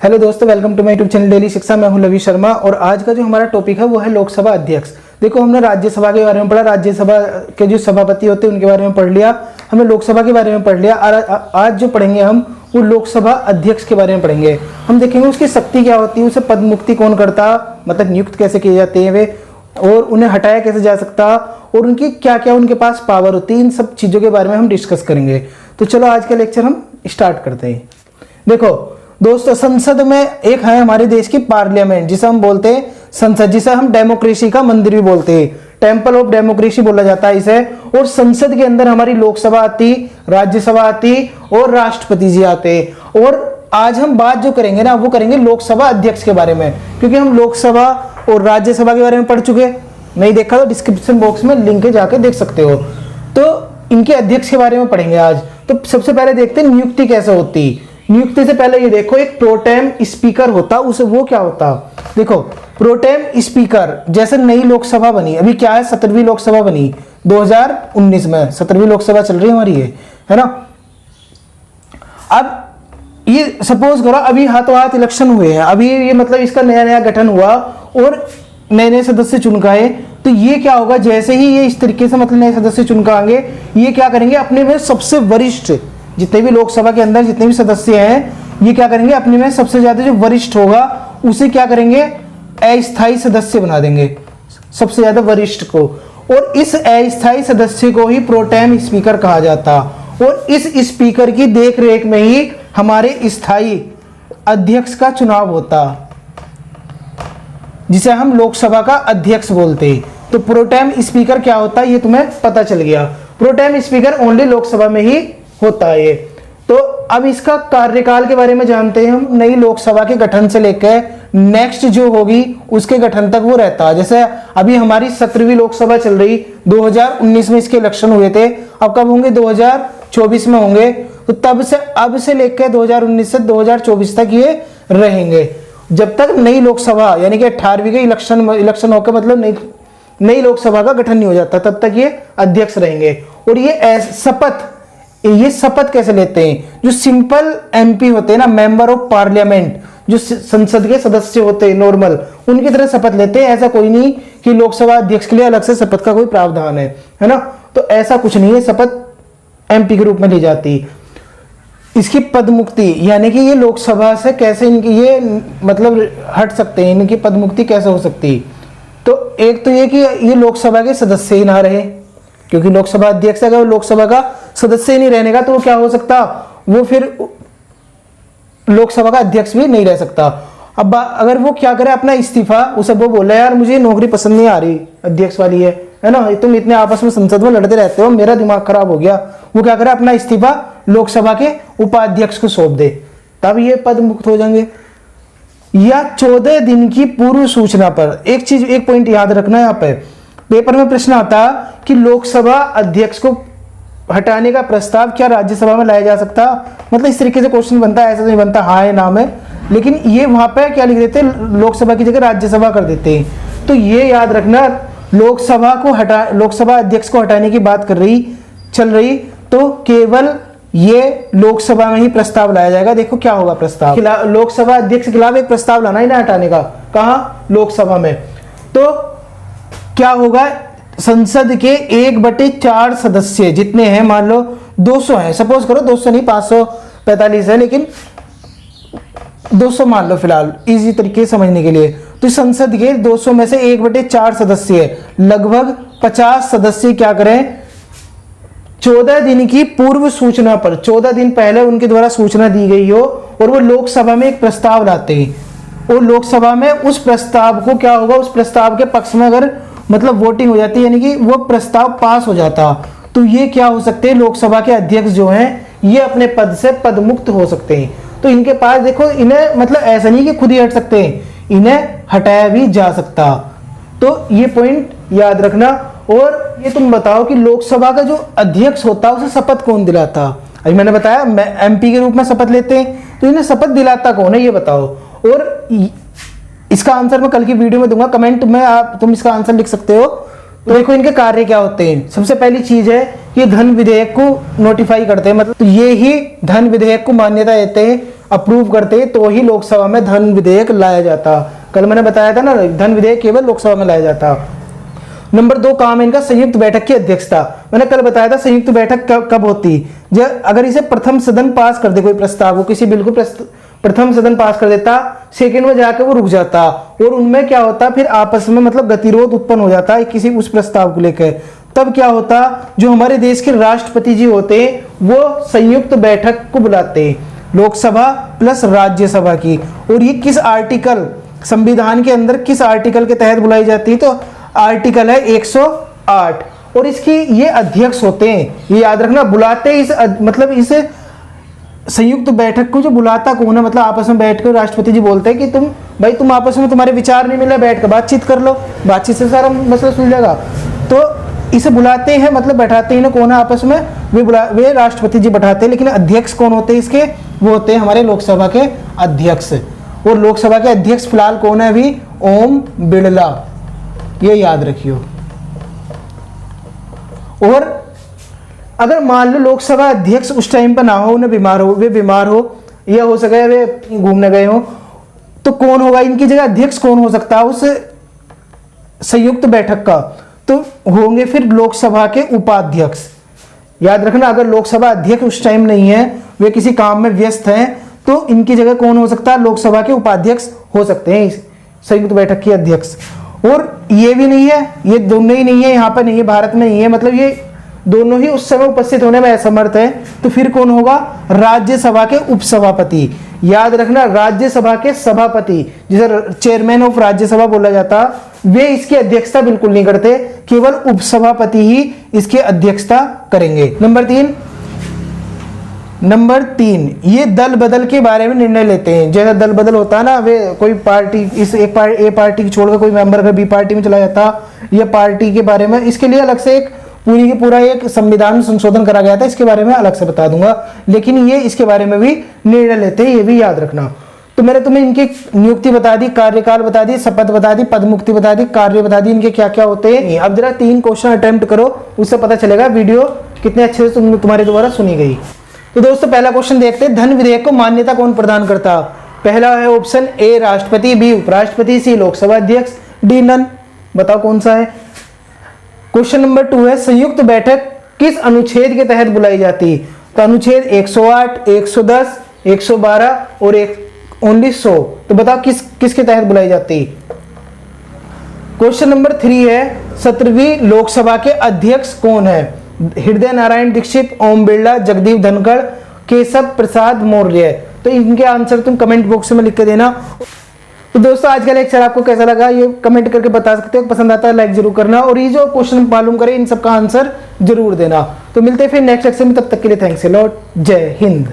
Hello दोस्तों, welcome to my YouTube channel daily Shiksha. मैं हूं लवी शर्मा और आज का जो हमारा टॉपिक है वो है लोकसभा अध्यक्ष। देखो, हमने राज्यसभा के बारे में पढ़ा, राज्यसभा के जो सभापति होते हैं उनके बारे में पढ़ लिया, हमने लोकसभा के बारे में पढ़ लिया। आज जो पढ़ेंगे हम वो लोकसभा अध्यक्ष के बारे में पढ़ेंगे। हम देखेंगे उसकी शक्ति क्या होती है, उसे पद मुक्ति कौन करता, मतलब नियुक्त कैसे किए जाते हैं वे, और उन्हें हटाया कैसे जा सकता, और उनकी क्या क्या उनके पास पावर होती है। इन सब चीज़ों के बारे में हम डिस्कस करेंगे। तो चलो आज का लेक्चर हम स्टार्ट करते हैं। देखो दोस्तों, संसद में एक है हमारे देश की पार्लियामेंट, जिसे हम बोलते हैं संसद, जिसे हम डेमोक्रेसी का मंदिर भी बोलते हैं, टेम्पल ऑफ डेमोक्रेसी बोला जाता है इसे। और संसद के अंदर हमारी लोकसभा आती, राज्यसभा आती और राष्ट्रपति जी आते। और आज हम बात जो करेंगे ना, वो करेंगे लोकसभा अध्यक्ष के बारे में, क्योंकि हम लोकसभा और राज्यसभा के बारे में पढ़ चुके। नहीं देखा तो डिस्क्रिप्शन बॉक्स में लिंक है, जाके देख सकते हो। तो इनके अध्यक्ष के बारे में पढ़ेंगे आज। तो सबसे पहले देखते हैं नियुक्ति कैसे होती। नियुक्ति से पहले ये देखो, एक प्रोटेम स्पीकर होता, उसे वो क्या होता। देखो, प्रोटेम स्पीकर, जैसे नई लोकसभा बनी, अभी क्या है 17वीं लोकसभा बनी 2019 में, 17वीं लोकसभा चल रही है हमारी, ये है ना। अब ये सपोज करो अभी हाथों हाथ इलेक्शन हुए हैं, अभी ये मतलब इसका नया नया गठन हुआ और नए नए सदस्य चुनकाए। तो ये क्या होगा, जैसे ही ये इस तरीके से मतलब नए सदस्य चुनकाएंगे, ये क्या करेंगे, अपने में सबसे वरिष्ठ, जितने भी लोकसभा के अंदर जितने भी सदस्य हैं, ये क्या करेंगे, अपने में सबसे ज्यादा जो वरिष्ठ होगा उसे क्या करेंगे, अस्थायी सदस्य बना देंगे, सबसे ज्यादा वरिष्ठ को। और इस अस्थायी सदस्य को ही प्रोटेम स्पीकर कहा जाता। और इस स्पीकर की देख रेख में ही हमारे स्थायी अध्यक्ष का चुनाव होता, जिसे हम लोकसभा का अध्यक्ष बोलते हैं। तो प्रोटेम स्पीकर क्या होता है ये तुम्हें पता चल गया। प्रोटेम स्पीकर ओनली लोकसभा में ही होता है ये। तो अब इसका कार्यकाल के बारे में जानते हैं हम। नई लोकसभा के गठन से लेकर नेक्स्ट जो होगी उसके गठन तक वो रहता है। जैसे अभी हमारी 17वीं लोकसभा चल रही, 2019 में इसके इलेक्शन हुए थे, अब कब होंगे, 2024 में होंगे। तो तब से अब से लेकर 2019 से 2024 तक ये रहेंगे, जब तक नई लोकसभा यानी कि 18वीं के इलेक्शन होकर मतलब नई लोकसभा का गठन नहीं हो जाता, तब तक ये अध्यक्ष रहेंगे। और ये शपथ कैसे लेते हैं, जो सिंपल एमपी होते हैं ना, मेंबर ऑफ पार्लियामेंट, जो संसद के सदस्य होते हैं नॉर्मल, उनकी तरह शपथ लेते हैं। ऐसा कोई नहीं कि लोकसभा अध्यक्ष के लिए अलग से शपथ का कोई प्रावधान है ना। तो ऐसा कुछ नहीं है, शपथ एमपी के रूप में ली जाती। इसकी पद मुक्ति यानी कि ये लोकसभा से कैसे इनकी ये मतलब हट सकते हैं, इनकी पद मुक्ति कैसे हो सकती। तो एक तो ये कि ये लोकसभा के सदस्य ही ना रहे, क्योंकि लोकसभा अध्यक्ष अगर लोकसभा का सदस्य ही नहीं रहने का तो वो क्या हो सकता, वो फिर लोकसभा का अध्यक्ष भी नहीं रह सकता। अब अगर वो क्या करे, अपना इस्तीफा, उसे वो बोला यार मुझे नौकरी पसंद नहीं आ रही अध्यक्ष वाली है ना, तुम इतने आपस में संसद में लड़ते रहते हो, मेरा दिमाग खराब हो गया, वो क्या करे, अपना इस्तीफा लोकसभा के उपाध्यक्ष को सौंप दे, तब ये पद मुक्त हो जाएंगे। या 14 दिन की पूर्व सूचना पर। एक पॉइंट याद रखना, यहाँ पे पेपर में प्रश्न आता कि लोकसभा अध्यक्ष को हटाने का प्रस्ताव क्या राज्यसभा में लाया जा सकता, मतलब इस तरीके से क्वेश्चन बनता है, ऐसा नहीं बनता हाँ है नाम है, लेकिन ये वहां पे क्या लिख देते हैं, लोकसभा की जगह राज्यसभा कर देते हैं। तो ये याद रखना, लोकसभा अध्यक्ष को हटाने की बात चल रही तो केवल ये लोकसभा में ही प्रस्ताव लाया जाएगा। देखो क्या होगा प्रस्ताव, लोकसभा अध्यक्ष के खिलाफ एक प्रस्ताव लाना ही ना हटाने का, कहाँ, लोकसभा में। तो क्या होगा, संसद के 1/4 सदस्य जितने हैं, मान लो 200 हैं, सपोज करो 200 नहीं 545 है, लेकिन 200 मान लो फिलहाल इजी तरीके से समझने के लिए। तो संसद के 200 में से 1/4 सदस्य है, लगभग 50 सदस्य क्या करें, 14 दिन की पूर्व सूचना पर, 14 दिन पहले उनके द्वारा सूचना दी गई हो और वो लोकसभा में एक प्रस्ताव लाते हैं। और लोकसभा में उस प्रस्ताव को क्या होगा, उस प्रस्ताव के पक्ष में अगर मतलब वोटिंग हो जाती है, यानी कि वो प्रस्ताव पास हो जाता, तो ये क्या हो सकते हैं, लोकसभा के अध्यक्ष जो हैं ये अपने पद से पद मुक्त हो सकते हैं। तो इनके पास देखो, इन्हें मतलब ऐसा नहीं कि खुद ही हट सकते हैं, इन्हें हटाया भी जा सकता। तो ये पॉइंट याद रखना। और ये तुम बताओ कि लोकसभा का जो अध्यक्ष होता है उसे शपथ कौन दिलाता। अभी मैंने बताया एमपी के रूप में शपथ लेते हैं, तो इन्हें शपथ दिलाता कौन है ये बताओ। और इसका आंसर मैं कल की वीडियो में दूंगा, कमेंट में तुम इसका आंसर लिख सकते हो। तो देखो इनके कार्य क्या होते हैं। सबसे पहली चीज है ये धन विधेयक को नोटिफाई करते हैं, मतलब तो ये ही धन विधेयक को मान्यता देते हैं। अप्रूव करते तो ही लोकसभा में धन विधेयक लाया जाता। कल मैंने बताया था ना, धन विधेयक केवल लोकसभा में लाया जाता। नंबर 2 काम है इनका संयुक्त बैठक की अध्यक्षता। मैंने कल बताया था संयुक्त बैठक कब होती, जब अगर इसे प्रथम सदन पास कर दे कोई प्रस्ताव, वो किसी बिल को प्रथम सदन पास कर देता, सेकंड में जाकर वो रुक जाता और उनमें क्या होता, फिर आपस में मतलब गतिरोध उत्पन्न हो जाता है किसी उस प्रस्ताव को लेकर। तब क्या होता, जो हमारे देश के राष्ट्रपति जी होते वो संयुक्त बैठक को बुलाते, लोकसभा प्लस राज्यसभा की। और ये किस आर्टिकल, संविधान के अंदर किस आर्टिकल के तहत बुलाई जाती है, तो आर्टिकल है 108। और इसकी ये अध्यक्ष होते हैं, ये याद रखना, बुलाते इस मतलब इस संयुक्त बैठक को जो बुलाता कौन है, मतलब आपस में बैठकर राष्ट्रपति जी बोलते हैं कि तुम आपस में तुम्हारे विचार नहीं मिले, बैठ कर बातचीत कर लो, बातचीत से सारा मसला सुलझेगा। तो इसे बुलाते हैं, मतलब बैठाते हैं ना, कौन है आपस में, वे राष्ट्रपति जी बैठाते हैं। लेकिन अध्यक्ष कौन होते हैं इसके, वो होते हैं हमारे लोकसभा के अध्यक्ष। और लोकसभा के अध्यक्ष फिलहाल कौन है अभी, ओम बिरला, ये याद रखियो। और अगर मान लो लोकसभा अध्यक्ष उस टाइम पर ना हो, उन्हें वे बीमार हो या हो सके वे घूमने गए हो, तो कौन होगा इनकी जगह, अध्यक्ष कौन हो सकता है उस संयुक्त बैठक का, तो होंगे फिर लोकसभा के उपाध्यक्ष। याद रखना, अगर लोकसभा अध्यक्ष उस टाइम नहीं है, वे किसी काम में व्यस्त हैं, तो इनकी जगह कौन हो सकता है, लोकसभा के उपाध्यक्ष हो सकते हैं संयुक्त बैठक के अध्यक्ष। और ये भी नहीं है, ये दोनों ही नहीं है, यहाँ पर नहीं है, भारत में नहीं है, मतलब ये दोनों ही उस समय उपस्थित होने में असमर्थ है, तो फिर कौन होगा, राज्यसभा के उपसभापति। याद रखना, राज्यसभा के सभापति, जिसे चेयरमैन ऑफ राज्यसभा बोला जाता, वे इसकी अध्यक्षता बिल्कुल नहीं करते, केवल उपसभापति ही इसकी अध्यक्षता करेंगे। नंबर 3 ये दल बदल के बारे में निर्णय लेते हैं। जैसा दल बदल होता है ना, वे कोई पार्टी इस ए पार्टी की छोड़कर कोई मेंबर अगर बी पार्टी में चला जाता, या पार्टी के बारे में, इसके लिए अलग से एक पूरा एक संविधान संशोधन करा गया था, इसके बारे में अलग से बता दूंगा। लेकिन ये इसके बारे में भी निर्णय लेते हैं, ये भी याद रखना। तो मैंने तुम्हें इनकी नियुक्ति बता दी, कार्यकाल बता दी, शपथ बता दी, पदमुक्ति बता दी, कार्य बता दी, इनके क्या क्या होते हैं। अब जरा 3 क्वेश्चन अटेम्प्ट करो, उससे पता चलेगा वीडियो कितने अच्छे से तुम्हारे द्वारा सुनी गई। तो दोस्तों पहला क्वेश्चन देखते हैं, धन विधेयक को मान्यता कौन प्रदान करता। पहला है ऑप्शन ए राष्ट्रपति, बी उपराष्ट्रपति, सी लोकसभा अध्यक्ष, डी नन। बताओ कौन सा है। क्वेश्चन नंबर 2 है, संयुक्त बैठक किस अनुच्छेद के तहत बुलाई जाती। तो अनुच्छेद 108, 110, 112 और 100। तो बताओ किसके तहत बुलाई जाती। क्वेश्चन नंबर 3 है, 17वीं लोकसभा के अध्यक्ष कौन है। हृदय नारायण दीक्षित, ओम बिरला, जगदीप धनखड़, केशव प्रसाद मौर्य। तो इनके आंसर तुम कमेंट बॉक्स में लिख के देना। तो दोस्तों आज का लेक्चर आपको कैसा लगा ये कमेंट करके बता सकते हो, पसंद आता है लाइक जरूर करना, और ये जो क्वेश्चन मालूम करें इन सबका आंसर जरूर देना। तो मिलते हैं फिर नेक्स्ट लेक्चर में, तब तक के लिए थैंक्स अ लॉट, जय हिंद।